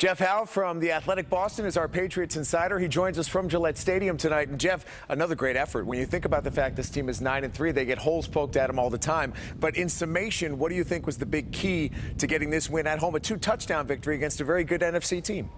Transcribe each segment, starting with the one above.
Jeff Howe from The Athletic Boston is our Patriots insider. He joins us from Gillette Stadium tonight. And Jeff, another great effort. When you think about the fact this team is 9-3, they get holes poked at them all the time. But in summation, what do you think was the big key to getting this win at home? A 2-touchdown victory against a very good NFC team.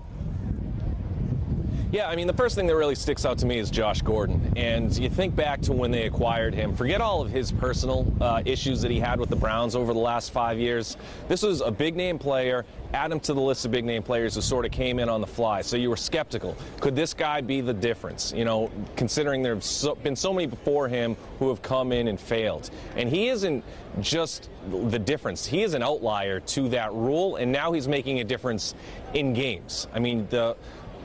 Yeah, I mean, the first thing that really sticks out to me is Josh Gordon. And you think back to when they acquired him, forget all of his personal issues that he had with the Browns over the last 5 years. This was a big-name player, add him to the list of big-name players who sort of came in on the fly. So you were skeptical. Could this guy be the difference? You know, considering there have been so many before him who have come in and failed. And he isn't just the difference. He is an outlier to that rule, and now he's making a difference in games. I mean,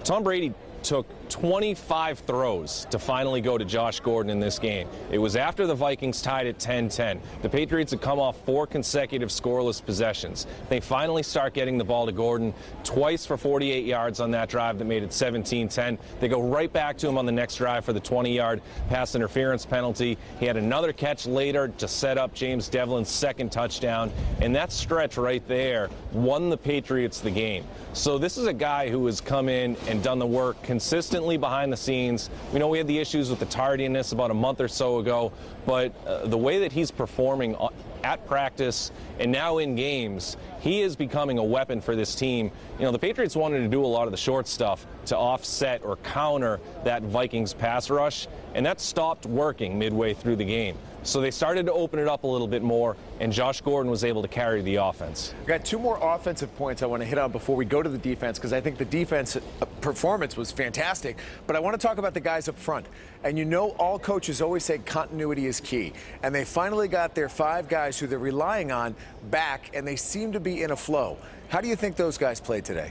Tom Brady took 25 throws to finally go to Josh Gordon in this game. It was after the Vikings tied at 10-10. The Patriots had come off 4 consecutive scoreless possessions. They finally start getting the ball to Gordon twice for 48 yards on that drive that made it 17-10. They go right back to him on the next drive for the 20-yard pass interference penalty. He had another catch later to set up James Devlin's second touchdown, and that stretch right there won the Patriots the game. So this is a guy who has come in and done the work consistently behind the scenes. We know we had the issues with the tardiness about a month or so ago, but the way that he's performing at practice and now in games, he is becoming a weapon for this team. You know, the Patriots wanted to do a lot of the short stuff to offset or counter that Vikings pass rush, and that stopped working midway through the game. So they started to open it up a little bit more, and Josh Gordon was able to carry the offense. I've got 2 more offensive points I want to hit on before we go to the defense, because I think the defense performance was fantastic. But I want to talk about the guys up front. And you know, all coaches always say continuity is key. And they finally got their 5 guys who they're relying on back, and they seem to be in a flow. How do you think those guys played today?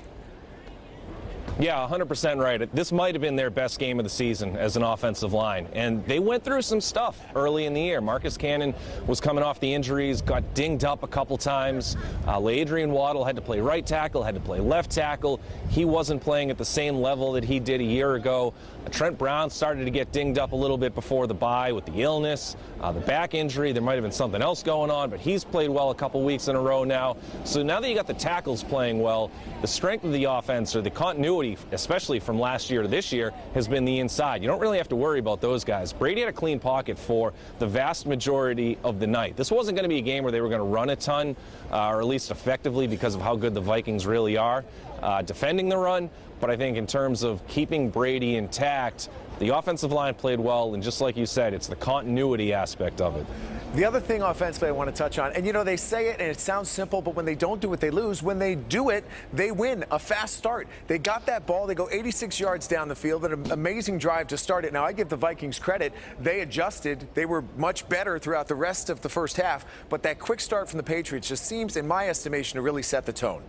Yeah, 100% right. This might have been their best game of the season as an offensive line. And they went through some stuff early in the year. Marcus Cannon was coming off the injuries, got dinged up a couple times. Adrian Waddle had to play right tackle, had to play left tackle. He wasn't playing at the same level that he did a year ago. Trent Brown started to get dinged up a little bit before the bye with the illness, the back injury. There might have been something else going on, but he's played well a couple weeks in a row now. So now that you got the tackles playing well, the strength of the offense, or the continuity, especially from last year to this year, has been the inside. You don't really have to worry about those guys. Brady had a clean pocket for the vast majority of the night. This wasn't going to be a game where they were going to run a ton, or at least effectively, because of how good the Vikings really are defending the run. But I think in terms of keeping Brady intact, the offensive line played well, and just like you said, it's the continuity aspect of it. The other thing offensively I want to touch on, and you know, they say it and it sounds simple, but when they don't do it, they lose. When they do it, they win. A fast start. They got that ball. They go 86 yards down the field. An amazing drive to start it. Now, I give the Vikings credit. They adjusted. They were much better throughout the rest of the first half, but that quick start from the Patriots just seems, in my estimation, to really set the tone.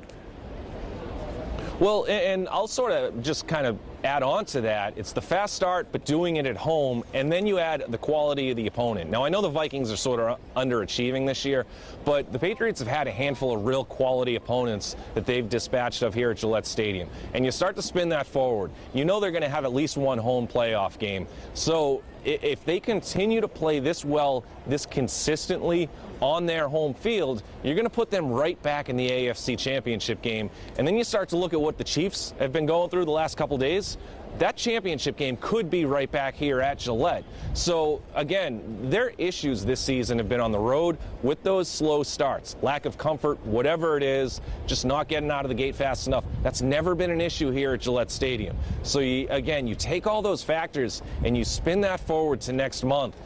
Well, and I'll sort of just kind of add on to that. It's the fast start, but doing it at home, and then you add the quality of the opponent. Now, I know the Vikings are sort of underachieving this year, but the Patriots have had a handful of real quality opponents that they've dispatched of here at Gillette Stadium. And you start to spin that forward. You know they're going to have at least one home playoff game. So if they continue to play this well, this consistently on their home field, you're going to put them right back in the AFC Championship game. And then you start to look at what the Chiefs have been going through the last couple days. That championship game could be right back here at Gillette. So, again, their issues this season have been on the road with those slow starts, lack of comfort, whatever it is, just not getting out of the gate fast enough. That's never been an issue here at Gillette Stadium. So, you take all those factors and you spin that forward to next month.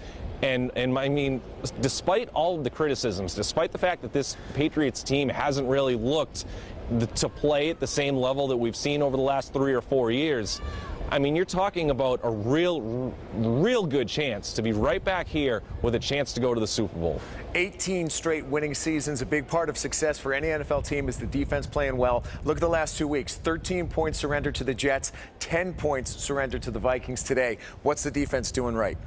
And I mean, despite all of the criticisms, despite the fact that this Patriots team hasn't really looked to play at the same level that we've seen over the last 3 or 4 years, I mean, you're talking about a real good chance to be right back here with a chance to go to the Super Bowl. 18 straight winning seasons. A big part of success for any NFL team is the defense playing well. Look at the last 2 weeks. 13 points surrendered to the Jets, 10 points surrendered to the Vikings today. What's the defense doing right?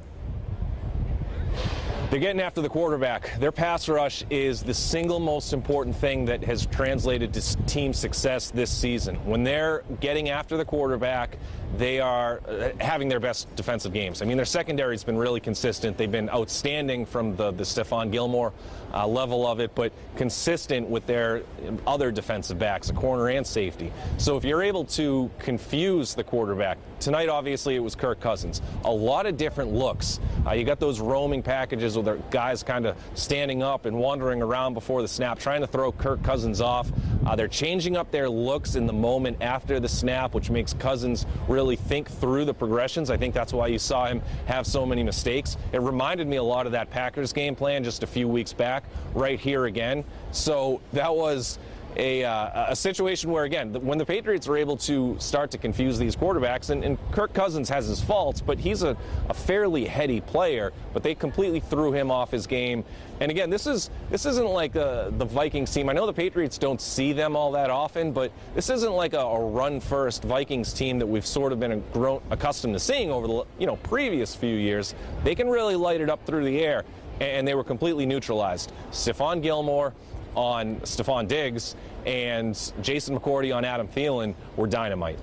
They're getting after the quarterback. Their pass rush is the single most important thing that has translated to team success this season. When they're getting after the quarterback, they are having their best defensive games. I mean, their secondary's been really consistent. They've been outstanding from the Stephon Gilmore level of it, but consistent with their other defensive backs, a corner and safety. So if you're able to confuse the quarterback, tonight obviously it was Kirk Cousins. A lot of different looks. You got those roaming packages with their guys kind of standing up and wandering around before the snap, trying to throw Kirk Cousins off. They're changing up their looks in the moment after the snap, which makes Cousins really think through the progressions. I think that's why you saw him have so many mistakes. It reminded me a lot of that Packers game plan just a few weeks back, right here again. So that was a situation where, again, when the Patriots are able to start to confuse these quarterbacks, and Kirk Cousins has his faults, but he's a fairly heady player, but they completely threw him off his game. And again, this isn't like the Vikings team. I know the Patriots don't see them all that often, but this isn't like a run-first Vikings team that we've sort of been accustomed to seeing over the previous few years. They can really light it up through the air, and they were completely neutralized. Stephon Gilmore on Stephon Diggs and Jason McCourty on Adam Thielen were dynamite.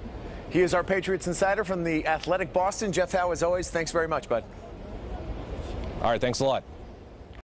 He is our Patriots insider from the Athletic Boston. Jeff Howe, as always, thanks very much, bud. All right, thanks a lot.